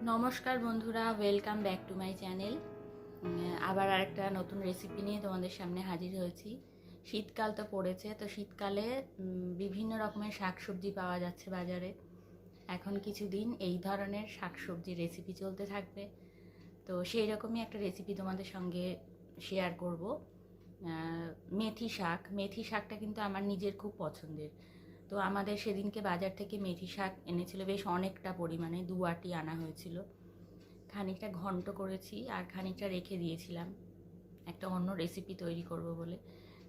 নমস্কার বন্ধুরা, welcome back to my channel. আবার আরেকটা নতুন রেসিপি নিয়ে তোমাদের সামনে হাজির হয়েছি। শীতকাল তো পড়েছে, তো শীতকালে বিভিন্ন রকমের শাকসবজি পাওয়া যাচ্ছে বাজারে। এখন কিছুদিন এই ধরনের শাকসবজি রেসিপি চলতে থাকবে, তো সেই রকমই একটা রেসিপি তোমাদের সঙ্গে শেয়ার করব। মেথি শাকটা কিন্তু আমার নিজের খুব পছন্দের। তো আমাদের সেদিনকে বাজার থেকে মেথি শাক এনেছিল, বেশ অনেকটা পরিমাণে 2 আঁটি আনা হয়েছিল। খানিকটা ঘন্ট করেছি আর খানিকটা রেখে দিয়েছিলাম একটা অন্য রেসিপি তৈরি করব বলে।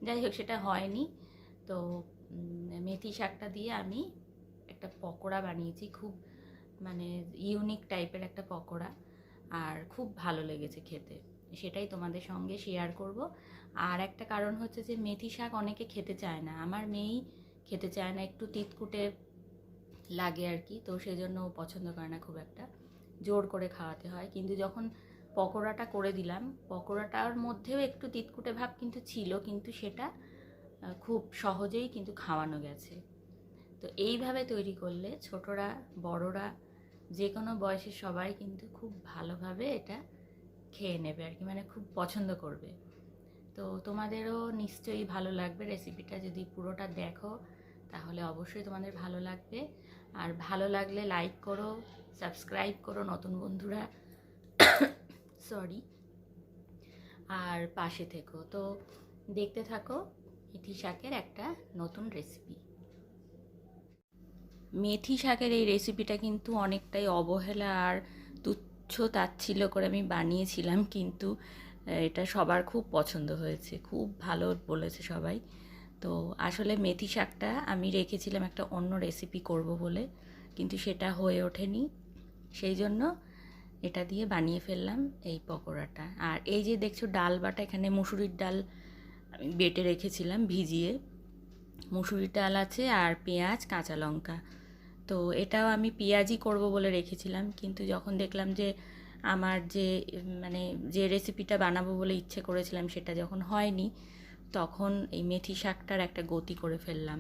যাই হোক, সেটা হয়নি। তো মেথি শাকটা দিয়ে আমি একটা পকোড়া বানিয়েছি, খুব মানে ইউনিক টাইপের একটা পকোড়া, আর খুব ভালো লেগেছে খেতে। সেটাই তোমাদের সঙ্গে শেয়ার করব। আর একটা কারণ হচ্ছে যে মেথি শাক অনেকে খেতে চায় না, আমার মেয়েই খেতে চায় না, একটু তিতকুটে লাগে আর কি, তো সেজন্য ও পছন্দ করে না খুব একটা, জোর করে খাওয়াতে হয়। কিন্তু যখন পকোড়াটা করে দিলাম, পকোড়াটার মধ্যেও একটু তিতকুটে ভাব কিন্তু ছিল, কিন্তু সেটা খুব সহজেই কিন্তু খাওয়ানো গেছে। তো এইভাবে তৈরি করলে ছোটরা বড়রা যে কোনো বয়সের সবাই কিন্তু খুব ভালোভাবে এটা খেয়ে নেবে আর কি, মানে খুব পছন্দ করবে। তো তোমাদেরও নিশ্চয়ই ভালো লাগবে রেসিপিটা, যদি পুরোটা দেখো তাহলে অবশ্যই তোমাদের ভালো লাগবে। আর ভালো লাগলে লাইক করো, সাবস্ক্রাইব করো নতুন বন্ধুরা, সরি, আর পাশে থেকো। তো দেখতে থাকো মেথি শাকের একটা নতুন রেসিপি। মেথি শাকের এই রেসিপিটা কিন্তু অনেকটাই অবহেলা আর তুচ্ছ তাচ্ছিল্য করে আমি বানিয়েছিলাম, কিন্তু এটা সবার খুব পছন্দ হয়েছে, খুব ভালো বলেছে সবাই। তো আসলে মেথি শাকটা আমি রেখেছিলাম একটা অন্য রেসিপি করব বলে, কিন্তু সেটা হয়ে ওঠেনি, সেই জন্য এটা দিয়ে বানিয়ে ফেললাম এই পকোড়াটা। আর এই যে দেখছো ডাল বাটা, এখানে মুসুরির ডাল আমি বেটে রেখেছিলাম ভিজিয়ে, মুসুরির ডাল আছে আর পেঁয়াজ কাঁচা লঙ্কা। তো এটাও আমি পেঁয়াজই করব বলে রেখেছিলাম, কিন্তু যখন দেখলাম যে আমার যে মানে যে রেসিপিটা বানাবো বলে ইচ্ছে করেছিলাম সেটা যখন হয়নি, তখন এই মেথি শাকটার একটা গতি করে ফেললাম।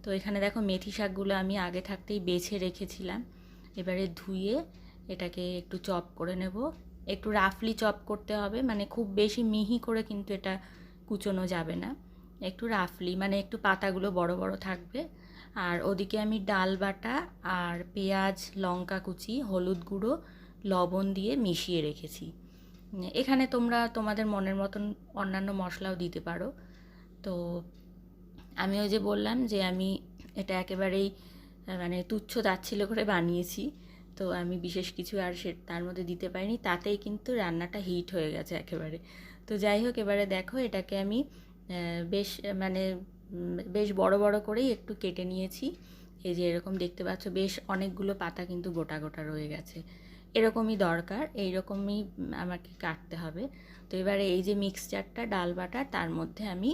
তো এখানে দেখো মেথি শাকগুলো আমি আগে থাকতেই বেছে রেখেছিলাম, এবারে ধুয়ে এটাকে একটু চপ করে নেব। একটু রাফলি চপ করতে হবে, মানে খুব বেশি মিহি করে কিন্তু এটা কুচোনো যাবে না, একটু রাফলি, মানে একটু পাতাগুলো বড় বড় থাকবে। আর ওদিকে আমি ডাল বাটা আর পেঁয়াজ লঙ্কা কুচি হলুদ গুঁড়ো লবণ দিয়ে মিশিয়ে রেখেছি। এখানে তোমরা তোমাদের মনের মতন অন্যান্য মশলাও দিতে পারো। তো আমি ওই যে বললাম যে আমি এটা একেবারেই মানে তুচ্ছ তাচ্ছিল্য করে বানিয়েছি, তো আমি বিশেষ কিছু আর তার মধ্যে দিতে পারিনি, তাতেই কিন্তু রান্নাটা হিট হয়ে গেছে একেবারে। তো যাই হোক, এবারে দেখো এটাকে আমি বেশ মানে বেশ বড় বড় করেই একটু কেটে নিয়েছি। এই যে এরকম দেখতে পাচ্ছ, বেশ অনেকগুলো পাতা কিন্তু গোটা গোটা রয়ে গেছে, এরকমই দরকার, এইরকমই আমাকে কাটতে হবে। তো এবারে এই যে মিক্সচারটা ডাল বাটার, তার মধ্যে আমি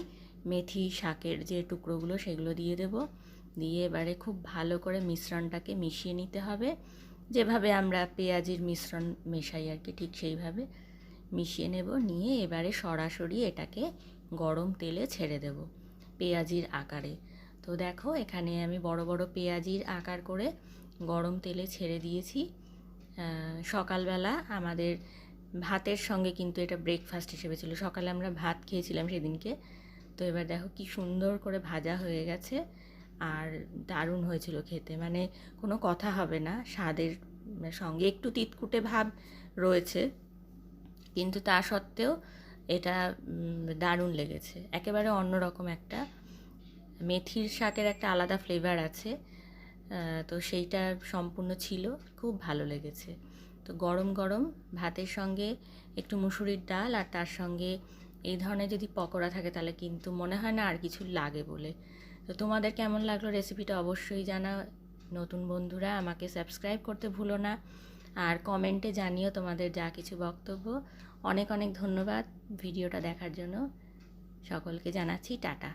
মেথি শাকের যে টুকরোগুলো সেগুলো দিয়ে দেব, দিয়ে এবারে খুব ভালো করে মিশ্রণটাকে মিশিয়ে নিতে হবে, যেভাবে আমরা পেঁয়াজির মিশ্রণ মেশাই আর কি, ঠিক সেইভাবে মিশিয়ে নেব। নিয়ে এবারে সরাসরি এটাকে গরম তেলে ছেড়ে দেব পেঁয়াজির আকারে। তো দেখো এখানে আমি বড় বড় পেঁয়াজির আকার করে গরম তেলে ছেড়ে দিয়েছি। সকালবেলা আমাদের ভাতের সঙ্গে কিন্তু এটা ব্রেকফাস্ট হিসেবে ছিল, সকালে আমরা ভাত খেয়েছিলাম সেদিনকে। তো এবার দেখো কি সুন্দর করে ভাজা হয়ে গেছে, আর দারুণ হয়েছিল খেতে, মানে কোনো কথা হবে না, স্বাদের সঙ্গে একটু তিতকুটে ভাব রয়েছে, কিন্তু তা সত্ত্বেও এটা দারুণ লেগেছে, একেবারে অন্যরকম একটা মেথির শাকের একটা আলাদা ফ্লেভার আছে। তো সেইটা সম্পূর্ণ ছিল, খুব ভালো লেগেছে। তো গরম গরম ভাতের সঙ্গে একটু মুসুরির ডাল আর তার সঙ্গে এই ধরনের যদি পকোড়া থাকে তাহলে কিন্তু মনে হয় না আর কিছু লাগে বলে। তো তোমাদের কেমন লাগলো রেসিপিটা অবশ্যই জানাও। নতুন বন্ধুরা আমাকে সাবস্ক্রাইব করতে ভুলো না, আর কমেন্টে জানিও তোমাদের যা কিছু বক্তব্য। অনেক অনেক ধন্যবাদ ভিডিওটা দেখার জন্য, সকলকে জানাচ্ছি টাটা।